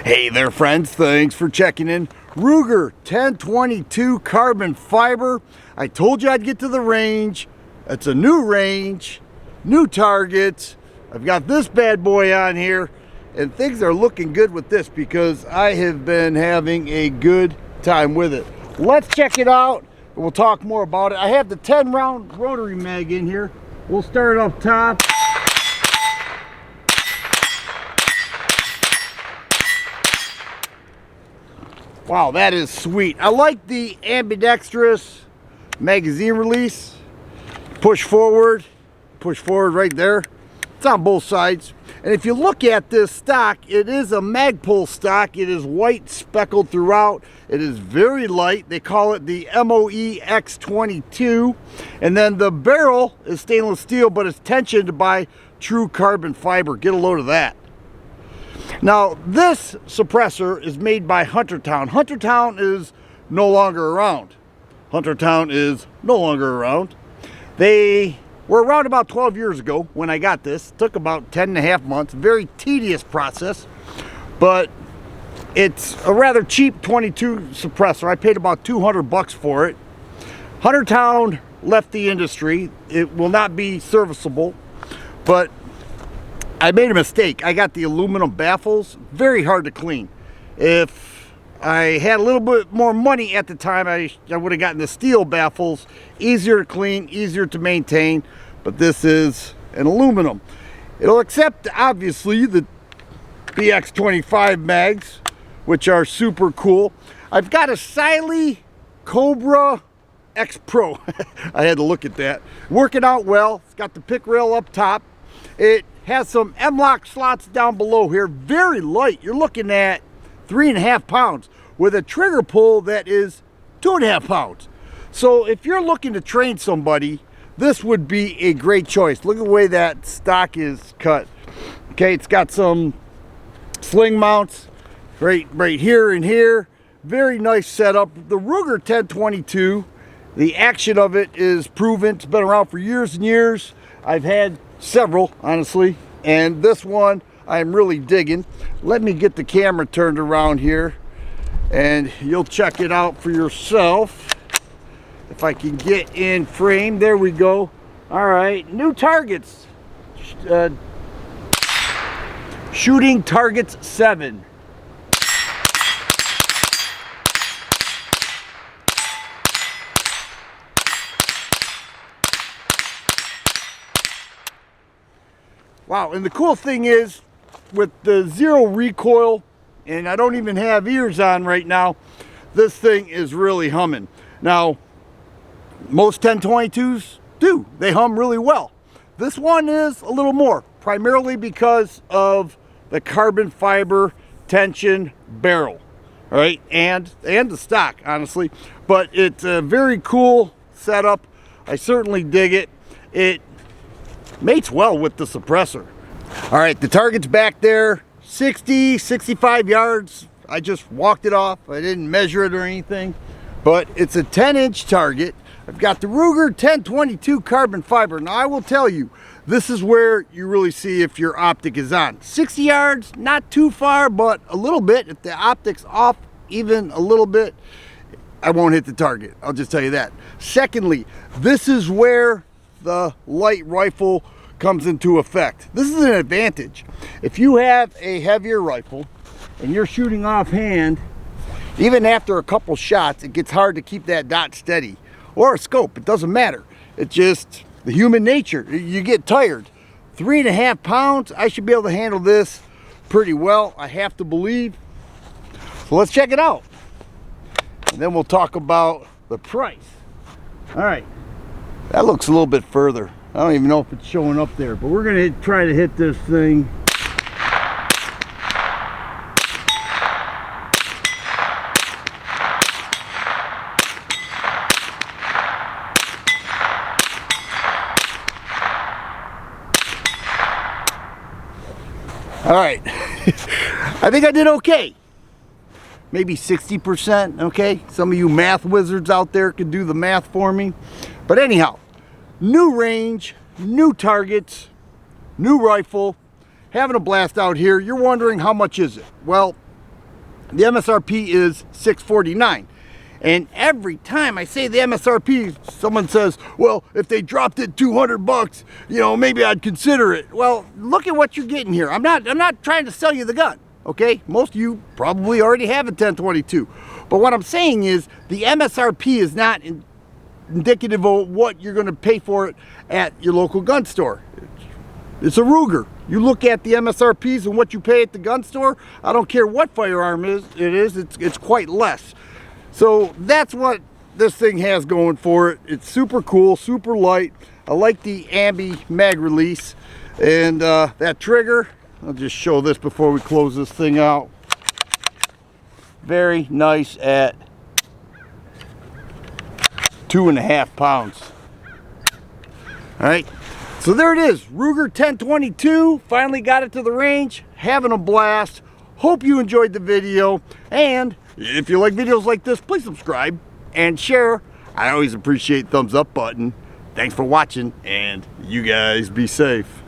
Hey there friends, thanks for checking in. Rugar 1022 carbon fiber. I told you I'd get to the range. It's a new range, new targets. I've got this bad boy on here and things are looking good with this because I have been having a good time with it. Let's check it out and we'll talk more about it. I have the 10 round rotary mag in here. We'll start up top. Wow, that is sweet. I like the ambidextrous magazine release. Push forward right there. It's on both sides. And if you look at this stock, it is a Magpul stock. It is white speckled throughout. It is very light. They call it the MOE X22. And then the barrel is stainless steel, but it's tensioned by true carbon fiber. Get a load of that. Now, this suppressor is made by Huntertown. Huntertown is no longer around. Huntertown is no longer around. They were around about 12 years ago when I got this. It took about 10 and a half months. Very tedious process, but it's a rather cheap 22 suppressor. I paid about 200 bucks for it. Huntertown left the industry. It will not be serviceable, but I made a mistake. I got the aluminum baffles, very hard to clean. If I had a little bit more money at the time, I would have gotten the steel baffles, easier to clean, easier to maintain, but this is an aluminum. It'll accept, obviously, the BX25 mags, which are super cool. I've got a Siley Cobra X Pro. I had to look at that. Working out well. It's got the pick rail up top. It has some M-lock slots down below here, very light. You're looking at 3.5 pounds with a trigger pull that is 2.5 pounds. So if you're looking to train somebody, this would be a great choice. Look at the way that stock is cut. Okay, it's got some sling mounts right here and here. Very nice setup. The Rugar 1022, the action of it is proven. It's been around for years and years. I've had several, honestly, and this one I'm really digging. Let me get the camera turned around here and you'll check it out for yourself. If I can get in frame, there we go. All right, new targets. Shooting targets 7. Wow, and the cool thing is, with the zero recoil, and I don't even have ears on right now, this thing is really humming. Now, most 1022s do. They hum really well. This one is a little more, primarily because of the carbon fiber tension barrel, all right? And the stock, honestly. But it's a very cool setup. I certainly dig it. It mates well with the suppressor. All right, the target's back there, 60, 65 yards. I just walked it off. I didn't measure it or anything, but it's a 10-inch target. I've got the Rugar 1022 carbon fiber. Now I will tell you, this is where you really see if your optic is on. 60 yards, not too far, but a little bit. If the optic's off even a little bit, I won't hit the target. I'll just tell you that. Secondly, this is where the light rifle comes into effect. This is an advantage. If you have a heavier rifle and you're shooting offhand, even after a couple shots, it gets hard to keep that dot steady. Or a scope, it doesn't matter. It's just the human nature. You get tired. 3.5 pounds, I should be able to handle this pretty well, I have to believe. So let's check it out. And then we'll talk about the price. All right. That looks a little bit further. I don't even know if it's showing up there, but we're gonna try to hit this thing. All right, I think I did okay. Maybe 60%, okay? Some of you math wizards out there could do the math for me. But anyhow, new range, new targets, new rifle, having a blast out here. You're wondering how much is it? Well, The MSRP is $649. And every time I say the MSRP, someone says, well, if they dropped it 200 bucks, you know, maybe I'd consider it. Well, look at what you're getting here. I'm not trying to sell you the gun, okay? Most of you probably already have a 1022. But what I'm saying is the MSRP is not indicative of what you're going to pay for it at your local gun store. It's a Rugar. You look at the MSRPs and what you pay at the gun store, I don't care what firearm it's quite less. So that's what this thing has going for it. It's super cool, super light. I like the ambi mag release. And that trigger, I'll just show this before we close this thing out. Very nice at 2.5 pounds. All right, so there it is, Rugar 1022. Finally got it to the range, having a blast. Hope you enjoyed the video, and if you like videos like this, please subscribe and share. I always appreciate thumbs up button. Thanks for watching, and you guys be safe.